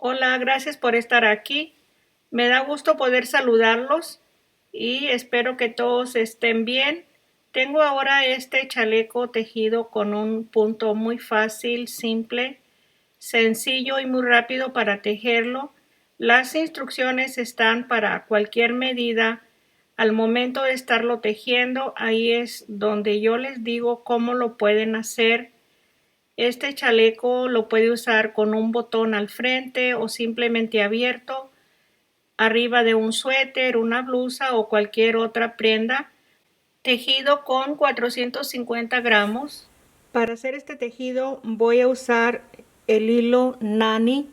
Hola, gracias por estar aquí. Me da gusto poder saludarlos y espero que todos estén bien. Tengo ahora este chaleco tejido con un punto muy fácil, simple, sencillo y muy rápido para tejerlo. Las instrucciones están para cualquier medida. Al momento de estarlo tejiendo, ahí es donde yo les digo cómo lo pueden hacer. Este chaleco lo puede usar con un botón al frente o simplemente abierto, arriba de un suéter, una blusa o cualquier otra prenda, tejido con 450 gramos. Para hacer este tejido voy a usar el hilo Nani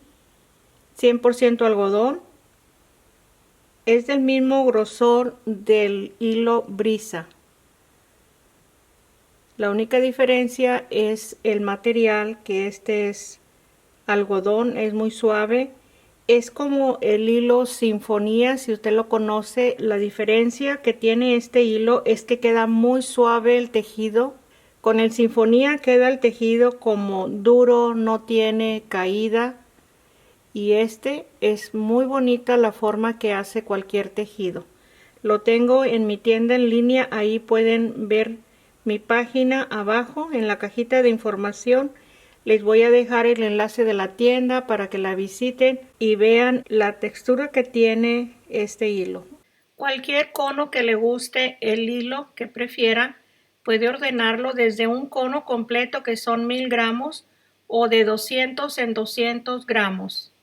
100% algodón. Es del mismo grosor del hilo Brisa. La única diferencia es el material, que este es algodón, es muy suave. Es como el hilo Sinfonía, si usted lo conoce. La diferencia que tiene este hilo es que queda muy suave el tejido. Con el Sinfonía queda el tejido como duro, no tiene caída. Y este es muy bonita la forma que hace cualquier tejido. Lo tengo en mi tienda en línea, ahí pueden ver mi página abajo en la cajita de información. Les voy a dejar el enlace de la tienda para que la visiten y vean la textura que tiene este hilo. Cualquier cono que le guste, el hilo que prefiera, puede ordenarlo desde un cono completo, que son 1000 gramos, o de 200 en 200 gramos.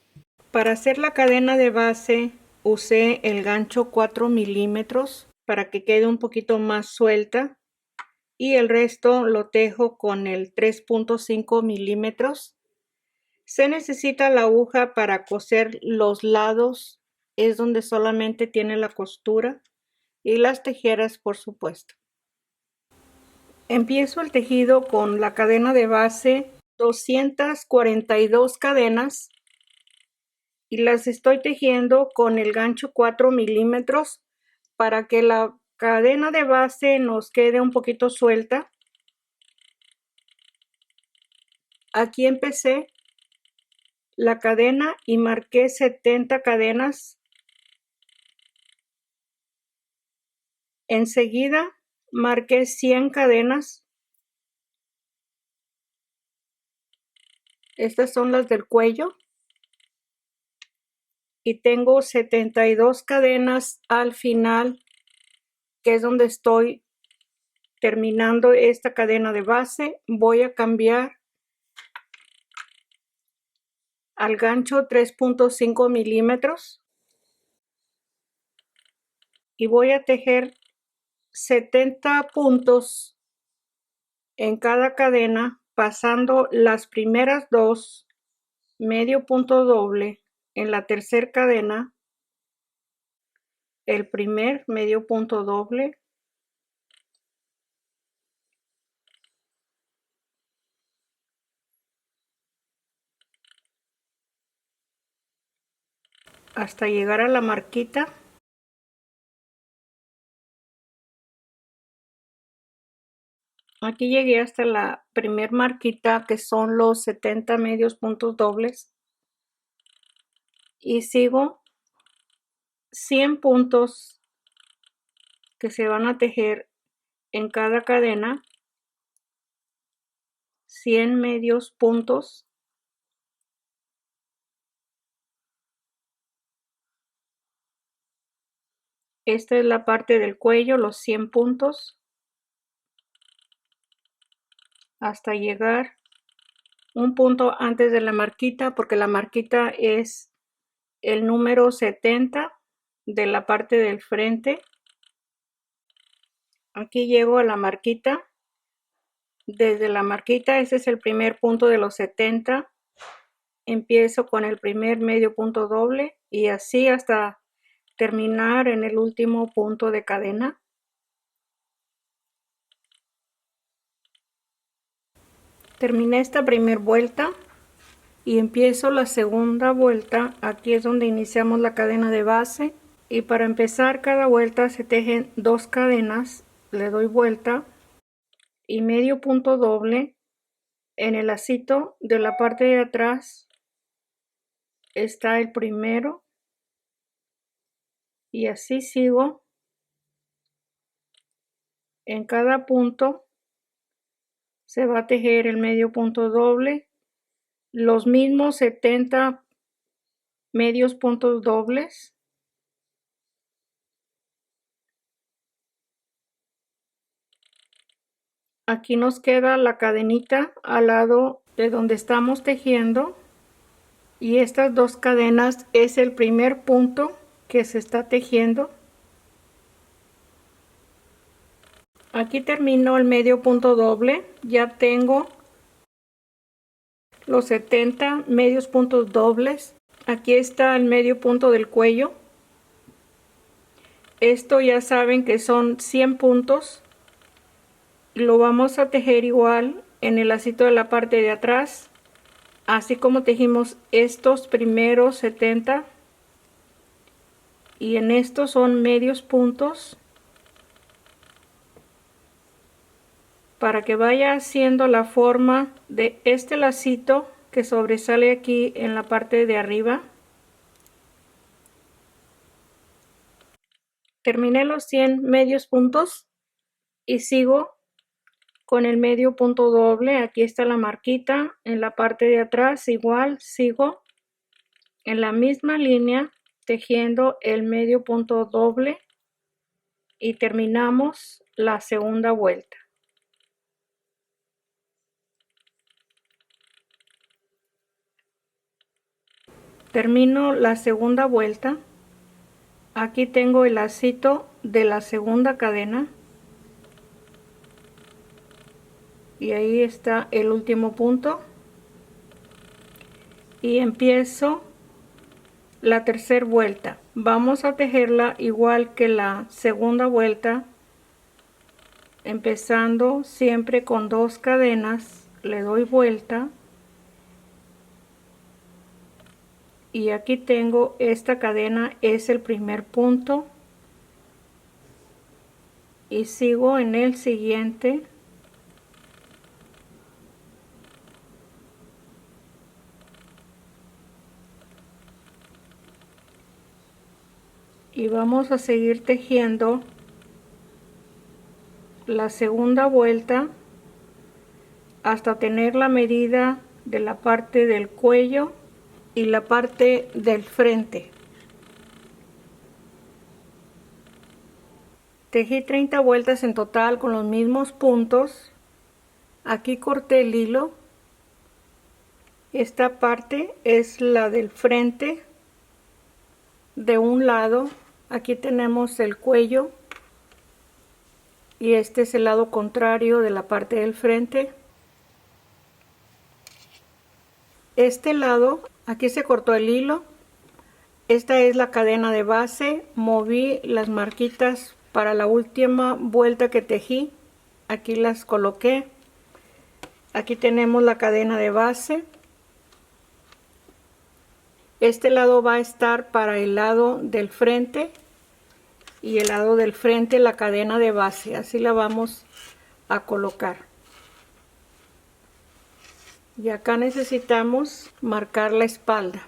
Para hacer la cadena de base usé el gancho 4 milímetros para que quede un poquito más suelta, y el resto lo tejo con el 3.5 milímetros. Se necesita la aguja para coser los lados, es donde solamente tiene la costura, y las tijeras, por supuesto. Empiezo el tejido con la cadena de base, 242 cadenas, y las estoy tejiendo con el gancho 4 milímetros para que la cadena de base nos quede un poquito suelta. Aquí empecé la cadena y marqué 70 cadenas. Enseguida marqué 100 cadenas. Estas son las del cuello. Y tengo 72 cadenas al final, que es donde estoy terminando esta cadena de base. Voy a cambiar al gancho 3.5 milímetros y voy a tejer 70 puntos en cada cadena, pasando las primeras dos medio punto doble en la tercera cadena, el primer medio punto doble, hasta llegar a la marquita. Aquí llegué hasta la primer marquita, que son los 70 medios puntos dobles, y sigo 100 puntos que se van a tejer en cada cadena, 100 medios puntos. Esta es la parte del cuello, los 100 puntos, hasta llegar un punto antes de la marquita, porque la marquita es el número 70 de la parte del frente. Aquí llego a la marquita. Desde la marquita, este es el primer punto de los 70. Empiezo con el primer medio punto doble y así hasta terminar en el último punto de cadena. Terminé esta primera vuelta y empiezo la segunda vuelta. Aquí es donde iniciamos la cadena de base, y para empezar cada vuelta se tejen dos cadenas. Le doy vuelta y medio punto doble en el lacito de la parte de atrás, está el primero y así sigo. En cada punto se va a tejer el medio punto doble, los mismos 70 medios puntos dobles. Aquí nos queda la cadenita al lado de donde estamos tejiendo, y estas dos cadenas es el primer punto que se está tejiendo. Aquí termino el medio punto doble, ya tengo los 70 medios puntos dobles. Aquí está el medio punto del cuello. Esto ya saben que son 100 puntos. Lo vamos a tejer igual en el lacito de la parte de atrás, así como tejimos estos primeros 70, y en estos son medios puntos para que vaya haciendo la forma de este lacito que sobresale aquí en la parte de arriba. Terminé los 100 medios puntos y sigo con el medio punto doble. Aquí está la marquita en la parte de atrás, igual sigo en la misma línea tejiendo el medio punto doble y terminamos la segunda vuelta. Termino la segunda vuelta. Aquí tengo el lacito de la segunda cadena y ahí está el último punto, y empiezo la tercera vuelta. Vamos a tejerla igual que la segunda vuelta, empezando siempre con 2 cadenas. Le doy vuelta y aquí tengo esta cadena, es el primer punto, y sigo en el siguiente. Y vamos a seguir tejiendo la segunda vuelta hasta tener la medida de la parte del cuello y la parte del frente. Tejí 30 vueltas en total con los mismos puntos. Aquí corté el hilo. Esta parte es la del frente. De un lado, aquí tenemos el cuello y este es el lado contrario de la parte del frente. Este lado, aquí se cortó el hilo. Esta es la cadena de base. Moví las marquitas para la última vuelta que tejí. Aquí las coloqué. Aquí tenemos la cadena de base. Este lado va a estar para el lado del frente y el lado del frente la cadena de base. Así la vamos a colocar. Y acá necesitamos marcar la espalda.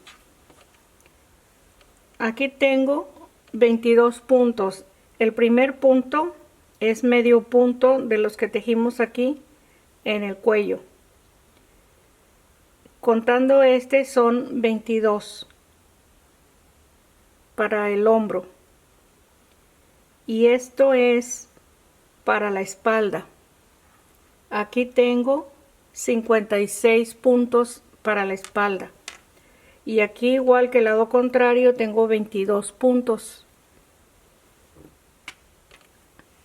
Aquí tengo 22 puntos. El primer punto es medio punto de los que tejimos aquí en el cuello. Contando este son 22 para el hombro. Y esto es para la espalda. Aquí tengo 56 puntos para la espalda. Y aquí, igual que el lado contrario, tengo 22 puntos.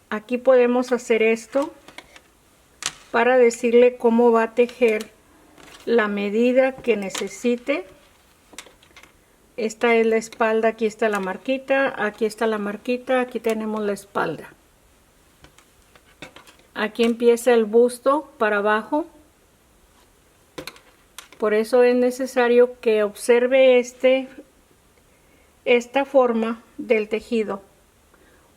Aquí podemos hacer esto para decirle cómo va a tejer la medida que necesite. Esta es la espalda, aquí está la marquita, aquí está la marquita, aquí tenemos la espalda. Aquí empieza el busto para abajo. Por eso es necesario que observe esta forma del tejido.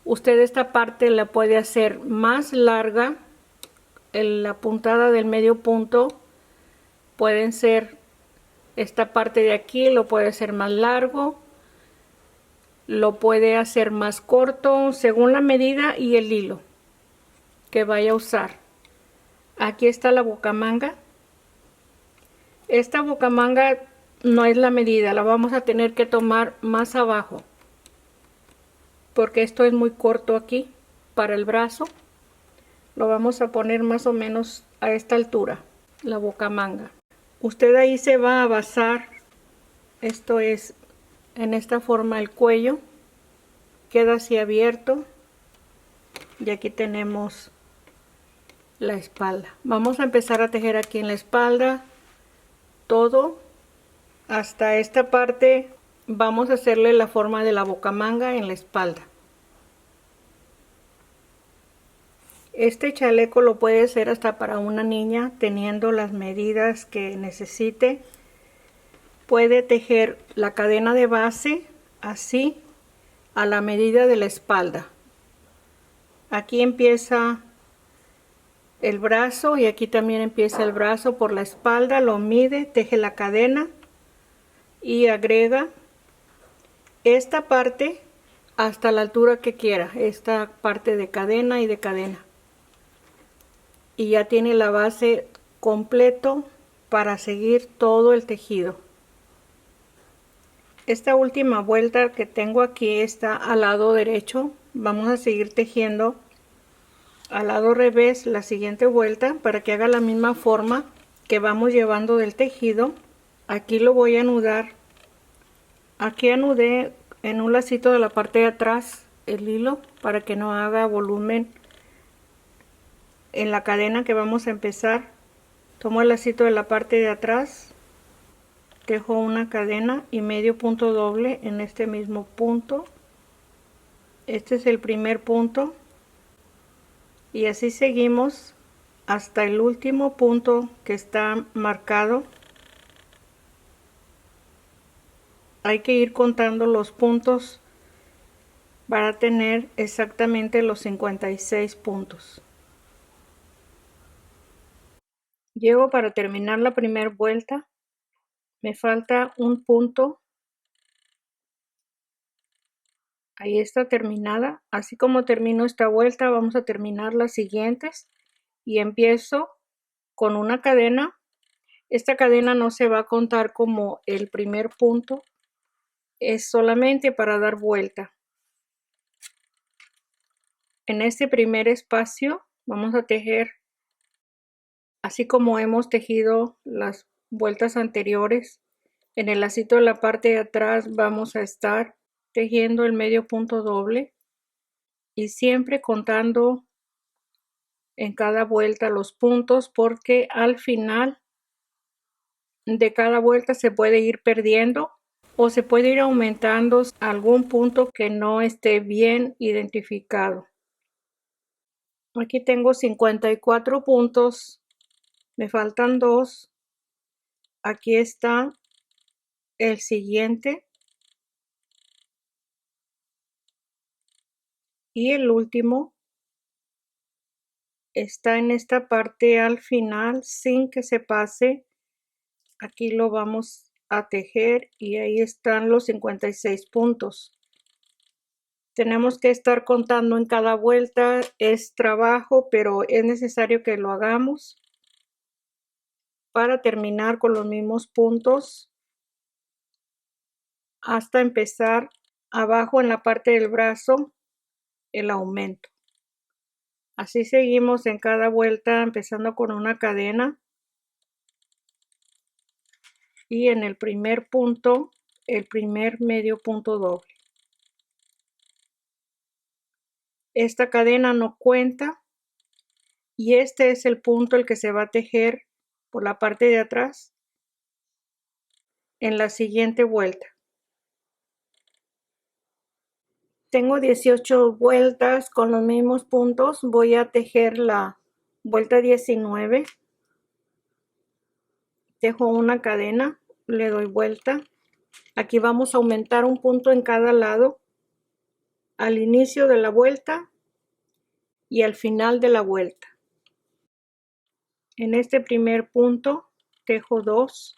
Usted esta parte la puede hacer más larga. La puntada del medio punto pueden ser Esta parte de aquí lo puede hacer más largo, lo puede hacer más corto, según la medida y el hilo que vaya a usar. Aquí está la bocamanga. Esta bocamanga no es la medida, la vamos a tener que tomar más abajo, porque esto es muy corto aquí para el brazo. Lo vamos a poner más o menos a esta altura, la bocamanga. Usted ahí se va a basar, esto es en esta forma el cuello, queda así abierto y aquí tenemos la espalda. Vamos a empezar a tejer aquí en la espalda todo hasta esta parte. Vamos a hacerle la forma de la bocamanga en la espalda. Este chaleco lo puede hacer hasta para una niña teniendo las medidas que necesite. Puede tejer la cadena de base así a la medida de la espalda. Aquí empieza el brazo y aquí también empieza el brazo por la espalda, lo mide, teje la cadena y agrega esta parte hasta la altura que quiera, esta parte de cadena y de cadena. Y ya tiene la base completo para seguir todo el tejido. Esta última vuelta que tengo aquí está al lado derecho. Vamos a seguir tejiendo al lado revés la siguiente vuelta para que haga la misma forma que vamos llevando del tejido. Aquí lo voy a anudar. Aquí anudé en un lacito de la parte de atrás el hilo para que no haga volumen en la cadena que vamos a empezar. Tomo el lacito de la parte de atrás, tejo una cadena y medio punto doble en este mismo punto. Este es el primer punto y así seguimos hasta el último punto que está marcado. Hay que ir contando los puntos para tener exactamente los 56 puntos. Llego para terminar la primera vuelta, me falta un punto. Ahí está terminada. Así como termino esta vuelta, vamos a terminar las siguientes y empiezo con una cadena. Esta cadena no se va a contar como el primer punto, es solamente para dar vuelta. En este primer espacio vamos a tejer así como hemos tejido las vueltas anteriores. En el lacito de la parte de atrás vamos a estar tejiendo el medio punto doble y siempre contando en cada vuelta los puntos, porque al final de cada vuelta se puede ir perdiendo o se puede ir aumentando algún punto que no esté bien identificado. Aquí tengo 54 puntos, me faltan 2. Aquí está el siguiente y el último está en esta parte al final sin que se pase. Aquí lo vamos a tejer y ahí están los 56 puntos. Tenemos que estar contando en cada vuelta, es trabajo, pero es necesario que lo hagamos para terminar con los mismos puntos hasta empezar abajo en la parte del brazo el aumento. Así seguimos en cada vuelta, empezando con una cadena y en el primer punto el primer medio punto doble. Esta cadena no cuenta y este es el punto el que se va a tejer por la parte de atrás en la siguiente vuelta. Tengo 18 vueltas con los mismos puntos. Voy a tejer la vuelta 19. Tejo una cadena, le doy vuelta. Aquí vamos a aumentar un punto en cada lado al inicio de la vuelta y al final de la vuelta. En este primer punto tejo 2,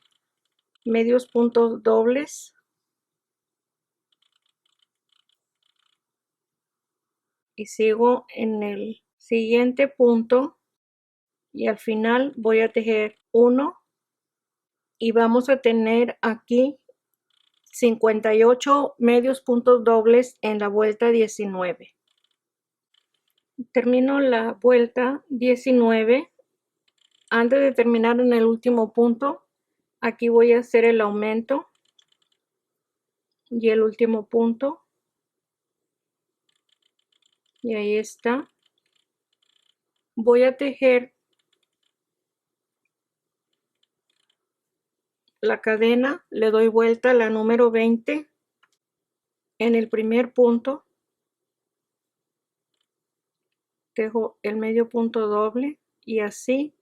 medios puntos dobles y sigo en el siguiente punto y al final voy a tejer uno y vamos a tener aquí 58 medios puntos dobles en la vuelta 19. Termino la vuelta 19. Antes de terminar en el último punto, aquí voy a hacer el aumento y el último punto. Y ahí está. Voy a tejer la cadena, le doy vuelta a la número 20 en el primer punto. Tejo el medio punto doble y así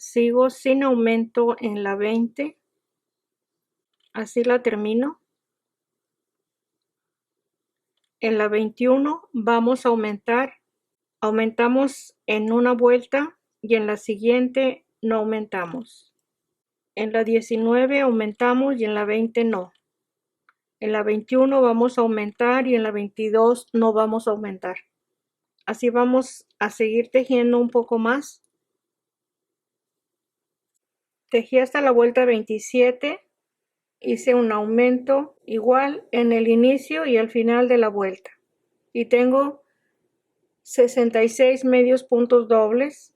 sigo sin aumento en la 20. Así la termino. En la 21 vamos a aumentar. Aumentamos en una vuelta y en la siguiente no aumentamos. En la 19 aumentamos y en la 20 no. En la 21 vamos a aumentar y en la 22 no vamos a aumentar. Así vamos a seguir tejiendo un poco más. Tejí hasta la vuelta 27. Hice un aumento igual en el inicio y al final de la vuelta. Y tengo 66 medios puntos dobles.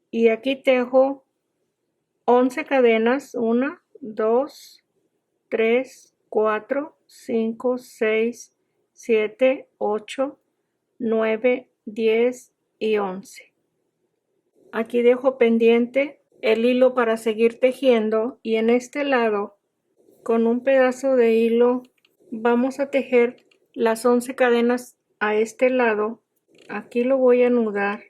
Y aquí tejo 11 cadenas. 1, 2, 3, 4, 5, 6, 7, 8, 9, 10 y 11. Aquí dejo pendiente el hilo para seguir tejiendo y en este lado con un pedazo de hilo vamos a tejer las 11 cadenas a este lado. Aquí lo voy a anudar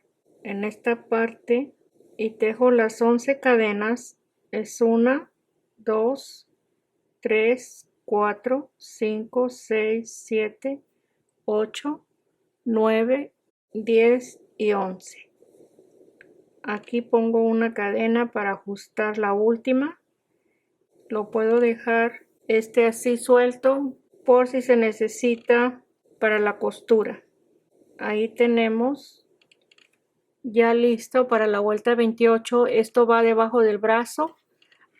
en esta parte y tejo las 11 cadenas. Es 1, 2, 3, 4, 5, 6, 7, 8, 9, 10 y 11. Aquí pongo una cadena para ajustar la última. Lo puedo dejar así suelto por si se necesita para la costura. Ahí tenemos ya listo para la vuelta 28. Esto va debajo del brazo.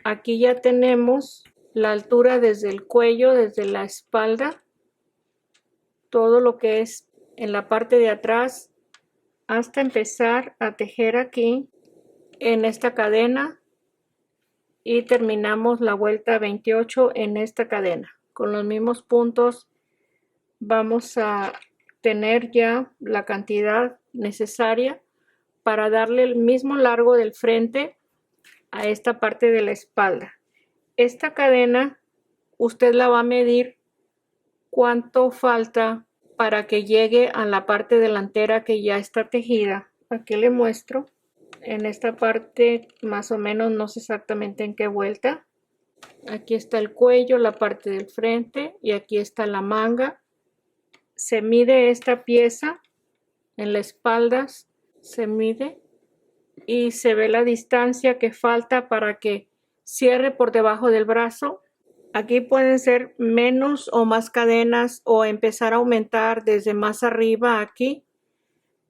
Aquí ya tenemos la altura desde el cuello, desde la espalda, todo lo que es en la parte de atrás hasta empezar a tejer aquí en esta cadena y terminamos la vuelta 28 en esta cadena. Con los mismos puntos vamos a tener ya la cantidad necesaria para darle el mismo largo del frente a esta parte de la espalda. Esta cadena usted la va a medir cuánto falta para que llegue a la parte delantera que ya está tejida. Aquí le muestro. En esta parte más o menos, no sé exactamente en qué vuelta. Aquí está el cuello, la parte del frente y aquí está la manga. Se mide esta pieza en la espalda, se mide y se ve la distancia que falta para que cierre por debajo del brazo. Aquí pueden ser menos o más cadenas o empezar a aumentar desde más arriba aquí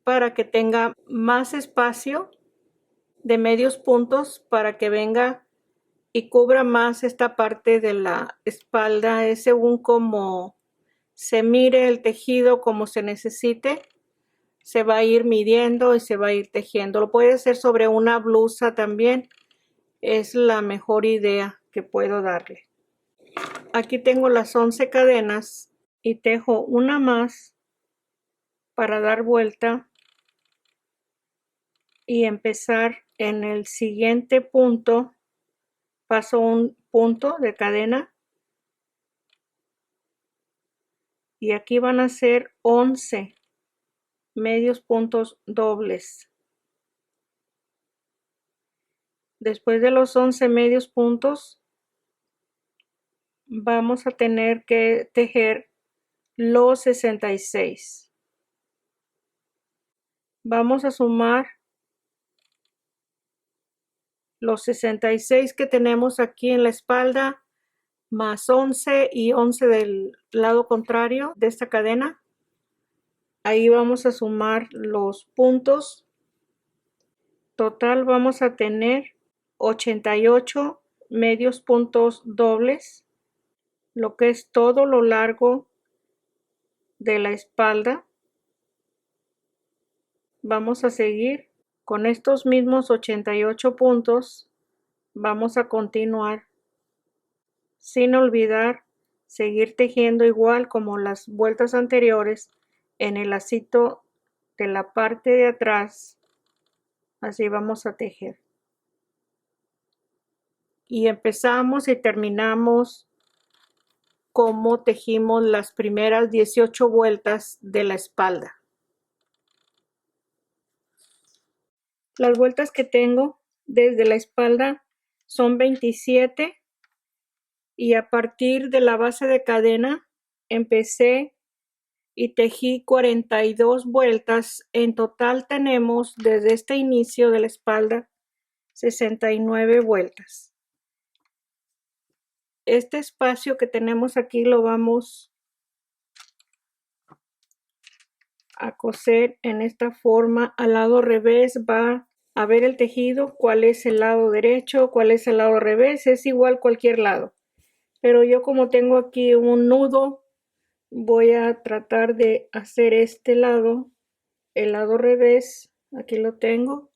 para que tenga más espacio de medios puntos para que venga y cubra más esta parte de la espalda. Es según como se mire el tejido, como se necesite. Se va a ir midiendo y se va a ir tejiendo. Lo puede hacer sobre una blusa también. Es la mejor idea que puedo darle. Aquí tengo las 11 cadenas y tejo una más para dar vuelta y empezar en el siguiente punto. Paso un punto de cadena y aquí van a ser 11 medios puntos dobles. Después de los 11 medios puntos vamos a tener que tejer los 66. Vamos a sumar los 66 que tenemos aquí en la espalda, más 11 y 11 del lado contrario de esta cadena. Ahí vamos a sumar los puntos. Total vamos a tener 88 medios puntos dobles, lo que es todo lo largo de la espalda. Vamos a seguir con estos mismos 88 puntos. Vamos a continuar sin olvidar seguir tejiendo igual como las vueltas anteriores en el lacito de la parte de atrás. Así vamos a tejer. Y empezamos y terminamos como tejimos las primeras 18 vueltas de la espalda. Las vueltas que tengo desde la espalda son 27 y a partir de la base de cadena empecé y tejí 42 vueltas. En total tenemos desde este inicio de la espalda 69 vueltas. Este espacio que tenemos aquí lo vamos a coser en esta forma. Al lado revés va a ver el tejido, cuál es el lado derecho, cuál es el lado revés, es igual cualquier lado. Pero yo como tengo aquí un nudo, voy a tratar de hacer este lado, el lado revés, aquí lo tengo.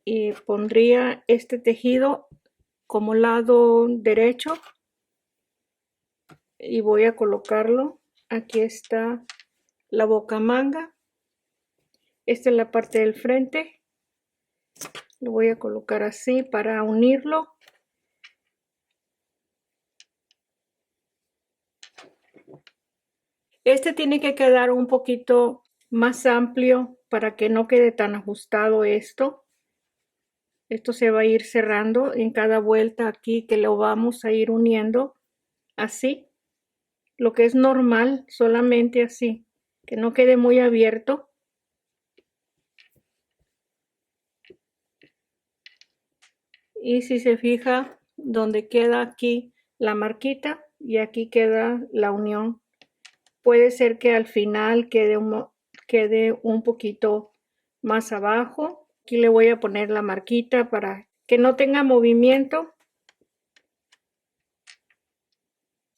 Y pondría este tejido como lado derecho y voy a colocarlo. Aquí está la bocamanga. Esta es la parte del frente. Lo voy a colocar así para unirlo. Este tiene que quedar un poquito más amplio para que no quede tan ajustado esto. Esto se va a ir cerrando en cada vuelta aquí que lo vamos a ir uniendo así. Lo que es normal, solamente así, que no quede muy abierto. Y si se fija, donde queda aquí la marquita y aquí queda la unión, puede ser que al final quede un poquito más abajo. Aquí le voy a poner la marquita para que no tenga movimiento.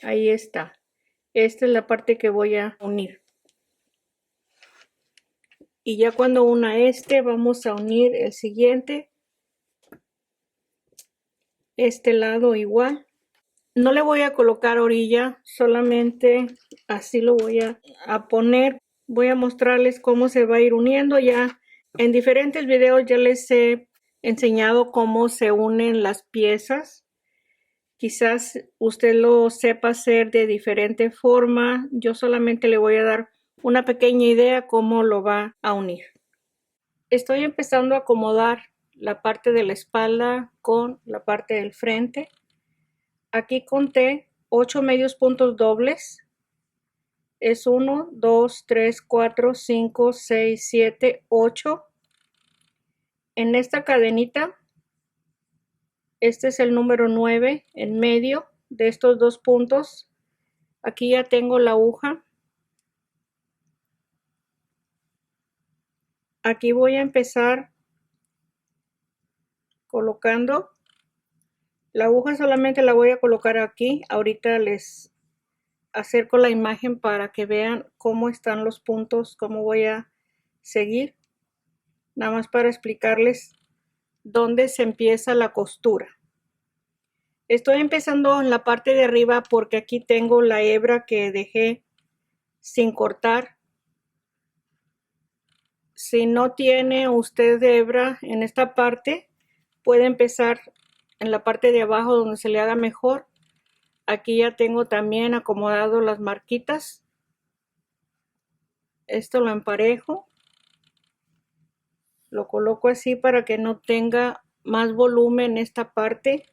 Ahí está. Esta es la parte que voy a unir. Y ya cuando una este, vamos a unir el siguiente. Este lado igual. No le voy a colocar orilla, solamente así lo voy a poner. Voy a mostrarles cómo se va a ir uniendo. Ya en diferentes videos ya les he enseñado cómo se unen las piezas. Quizás usted lo sepa hacer de diferente forma. Yo solamente le voy a dar una pequeña idea cómo lo va a unir. Estoy empezando a acomodar la parte de la espalda con la parte del frente. Aquí conté 8 medios puntos dobles. Es 1, 2, 3, 4, 5, 6, 7, 8. En esta cadenita, este es el número 9 en medio de estos dos puntos. Aquí ya tengo la aguja. Aquí voy a empezar colocando. La aguja solamente la voy a colocar aquí. Ahorita les acerco la imagen para que vean cómo están los puntos, cómo voy a seguir. Nada más para explicarles dónde se empieza la costura. Estoy empezando en la parte de arriba porque aquí tengo la hebra que dejé sin cortar. Si no tiene usted hebra en esta parte, puede empezar en la parte de abajo donde se le haga mejor. Aquí ya tengo también acomodado las marquitas. Esto lo emparejo. Lo coloco así para que no tenga más volumen esta parte.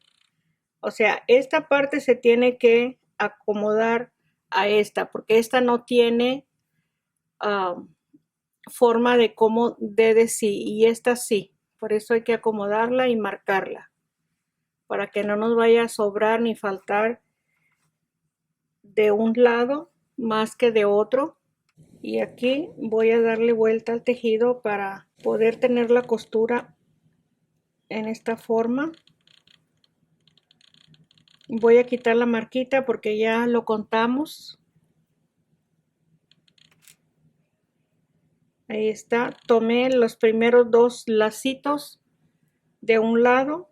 O sea, esta parte se tiene que acomodar a esta, porque esta no tiene forma de cómo debe sí, y esta sí. Por eso hay que acomodarla y marcarla, para que no nos vaya a sobrar ni faltar de un lado más que de otro. Y aquí voy a darle vuelta al tejido para poder tener la costura en esta forma. Voy a quitar la marquita porque ya lo contamos. Ahí está. Tomé los primeros dos lacitos de un lado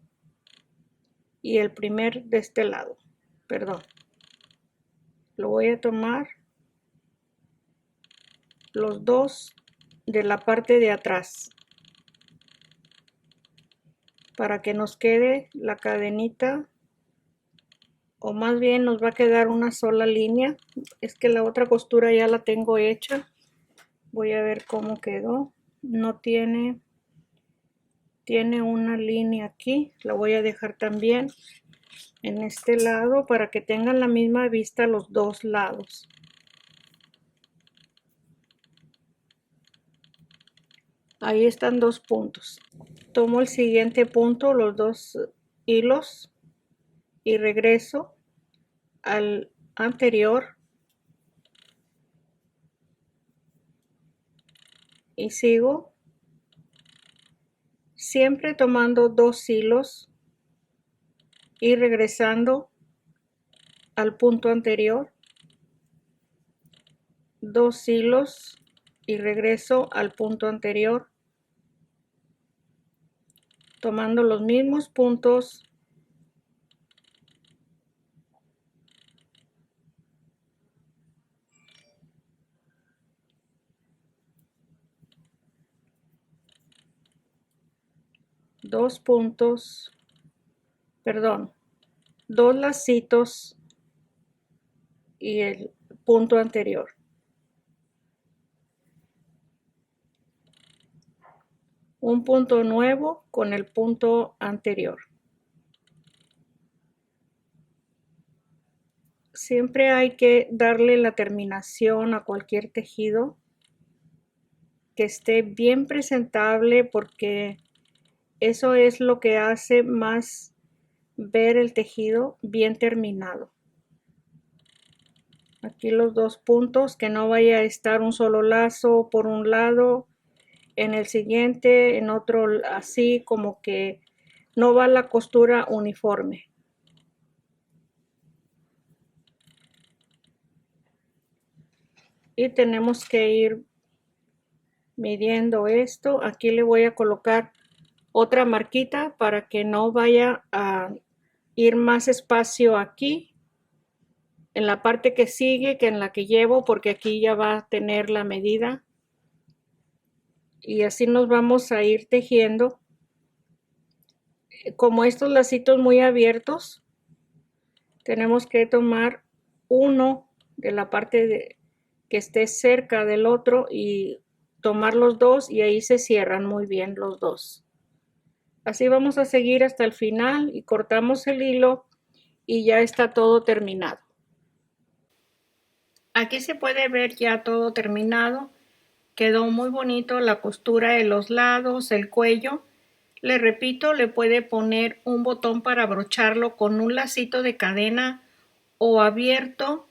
y el primer de este lado. Perdón. Lo voy a tomar los dos de la parte de atrás para que nos quede la cadenita, o más bien nos va a quedar una sola línea. Es que la otra costura ya la tengo hecha. Voy a ver cómo quedó. No tiene una línea aquí. La voy a dejar también en este lado para que tengan la misma vista los dos lados. Ahí están dos puntos. Tomo el siguiente punto, los dos hilos, y regreso al anterior y sigo siempre tomando dos hilos y regresando al punto anterior, dos hilos y regreso al punto anterior, tomando los mismos puntos dos puntos, perdón, dos lacitos y el punto anterior. Un punto nuevo con el punto anterior. Siempre hay que darle la terminación a cualquier tejido, que esté bien presentable, porque eso es lo que hace más ver el tejido bien terminado. Aquí los dos puntos, que no vaya a estar un solo lazo por un lado, en el siguiente, en otro, así como que no va la costura uniforme. Y tenemos que ir midiendo esto. Aquí le voy a colocar otra marquita para que no vaya a ir más espacio aquí en la parte que sigue que en la que llevo, porque aquí ya va a tener la medida. Y así nos vamos a ir tejiendo. Como estos lacitos muy abiertos, tenemos que tomar uno de la parte que esté cerca del otro y tomar los dos, y ahí se cierran muy bien los dos. Así vamos a seguir hasta el final y cortamos el hilo y ya está todo terminado. Aquí se puede ver ya todo terminado. Quedó muy bonito la costura de los lados, el cuello. Le repito, le puede poner un botón para abrocharlo con un lacito de cadena o abierto.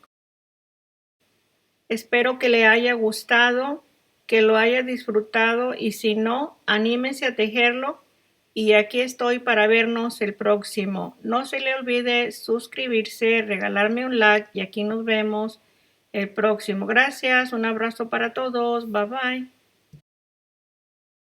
Espero que le haya gustado, que lo haya disfrutado, y si no, anímense a tejerlo. Y aquí estoy para vernos el próximo. No se le olvide suscribirse, regalarme un like, y aquí nos vemos el próximo. Gracias, un abrazo para todos. Bye bye.